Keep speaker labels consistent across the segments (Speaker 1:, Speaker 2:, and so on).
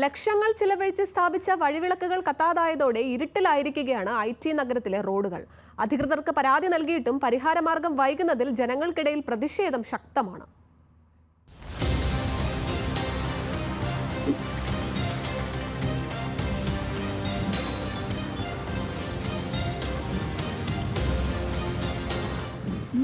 Speaker 1: ലക്ഷങ്ങൾ ചിലവഴിച്ച് സ്ഥാപിച്ച വഴിവിളക്കുകൾ കത്താതായതോടെ ഇരുട്ടിലായിരിക്കുകയാണ് IT നഗരത്തിലെ റോഡുകൾ. അധികൃതർക്ക് പരാതി നൽകിയിട്ടും പരിഹാരമാർഗം വൈകുന്നതിൽ ജനങ്ങൾക്കിടയിൽ പ്രതിഷേധം ശക്തമാണ്.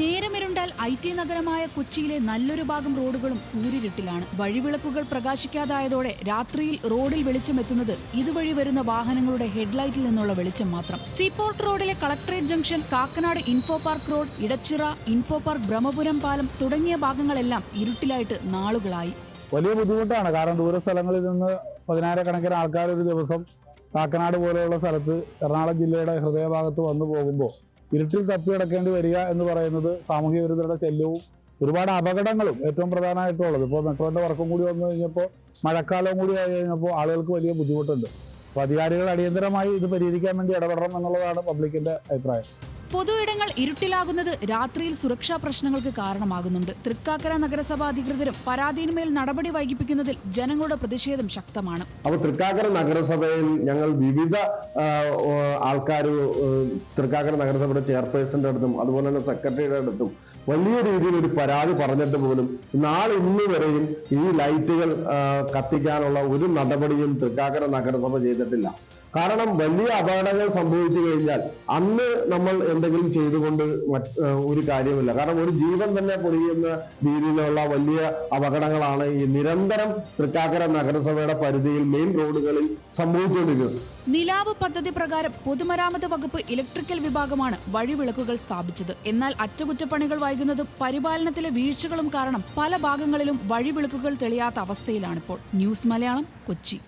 Speaker 2: നേരമിരുണ്ടാൽ IT നഗരമായ കൊച്ചിയിലെ നല്ലൊരു ഭാഗം റോഡുകളും കൂരിരുട്ടിലാണ്. വഴിവിളക്കുകൾ പ്രകാശിക്കാതായതോടെ രാത്രിയിൽ റോഡിൽ വെളിച്ചമെത്തുന്നത് ഇതുവഴി വരുന്ന വാഹനങ്ങളുടെ ഹെഡ്ലൈറ്റിൽ നിന്നുള്ള വെളിച്ചം മാത്രം. സീപോർട്ട് റോഡിലെ collectorate junction, Kakkanad info park road, Edachira, info park, Brahmapuram പാലം തുടങ്ങിയ ഭാഗങ്ങളെല്ലാം ഇരുട്ടിലായിട്ട് നാളുകളായി.
Speaker 3: വലിയ ബുദ്ധിമുട്ടാണ്. കാരണം ദൂര സ്ഥലങ്ങളിൽ നിന്ന് പതിനായിരക്കണക്കിന് ആൾക്കാർ ഒരു ദിവസം കാക്കനാട് പോലെയുള്ള സ്ഥലത്ത് എറണാകുളം ജില്ലയുടെ ഹൃദയഭാഗത്ത് വന്നു പോകുമ്പോൾ ഇരുട്ടിൽ തപ്പിയടക്കേണ്ടി വരിക എന്ന് പറയുന്നത് സാമൂഹ്യ വിരുദ്ധരുടെ ശല്യവും ഒരുപാട് അപകടങ്ങളും ഏറ്റവും പ്രധാനമായിട്ടുള്ളത്. ഇപ്പോൾ മെട്രോന്റെ വർക്കും കൂടി വന്നു കഴിഞ്ഞപ്പോൾ മഴക്കാലവും കൂടി ആയി കഴിഞ്ഞപ്പോൾ ആളുകൾക്ക് വലിയ ബുദ്ധിമുട്ടുണ്ട്. അപ്പോൾ അധികാരികൾ അടിയന്തരമായി ഇത് പരിഹരിക്കാൻ വേണ്ടി ഇടപെടണം എന്നുള്ളതാണ് പബ്ലിക്കിന്റെ അഭിപ്രായം.
Speaker 2: പൊതു ഇടങ്ങൾ ഇരുട്ടിലാകുന്നത് രാത്രിയിൽ സുരക്ഷാ പ്രശ്നങ്ങൾക്ക് കാരണമാകുന്നുണ്ട്. തൃക്കാക്കര നഗരസഭ അധികൃതരും പരാതിയിന്മേൽ നടപടി വൈകിപ്പിക്കുന്നതിൽ ജനങ്ങളുടെ പ്രതിഷേധം ശക്തമാണ്.
Speaker 4: അപ്പോൾ തൃക്കാക്കര നഗരസഭയിൽ ഞങ്ങൾ വിവിധ ആൾക്കാർ തൃക്കാക്കര നഗരസഭയുടെ ചെയർപേഴ്സന്റെ അടുത്തും അതുപോലെ തന്നെ സെക്രട്ടറിയുടെ അടുത്തും വലിയ രീതിയിൽ ഒരു പരാതി പറഞ്ഞിട്ട് പോലും നാളെ ഇന്ന് വരെയും ഈ ലൈറ്റുകൾ കത്തിക്കാനുള്ള ഒരു നടപടിയും തൃക്കാക്കര നഗരസഭ ചെയ്തിട്ടില്ല. കാരണം വലിയ അപകടങ്ങൾ സംഭവിച്ചു കഴിഞ്ഞാൽ അന്ന് നമ്മൾ എന്തെങ്കിലും ചെയ്തുകൊണ്ട് ഒരു കാര്യമില്ല. കാരണം ഒരു ജീവൻ തന്നെ പൊളിയുന്ന രീതിയിലുള്ള വലിയ അപകടങ്ങളാണ് ഈ നിരന്തരം തൃക്കാക്കര നഗരസഭയുടെ പരിധിയിൽ മെയിൻ റോഡുകളിൽ സംഭവിച്ചുകൊണ്ടിരിക്കുന്നത്.
Speaker 2: നിലാവ് പദ്ധതി പ്രകാരം പൊതുമരാമത്ത് വകുപ്പ് ഇലക്ട്രിക്കൽ വിഭാഗമാണ് വഴിവിളക്കുകൾ സ്ഥാപിച്ചത്. എന്നാൽ അറ്റകുറ്റപ്പണികൾ വൈകുന്നതും പരിപാലനത്തിലെ വീഴ്ചകളും കാരണം പല ഭാഗങ്ങളിലും വഴിവിളക്കുകൾ തെളിയാത്ത അവസ്ഥയിലാണിപ്പോൾ. ന്യൂസ് മലയാളം, കൊച്ചി.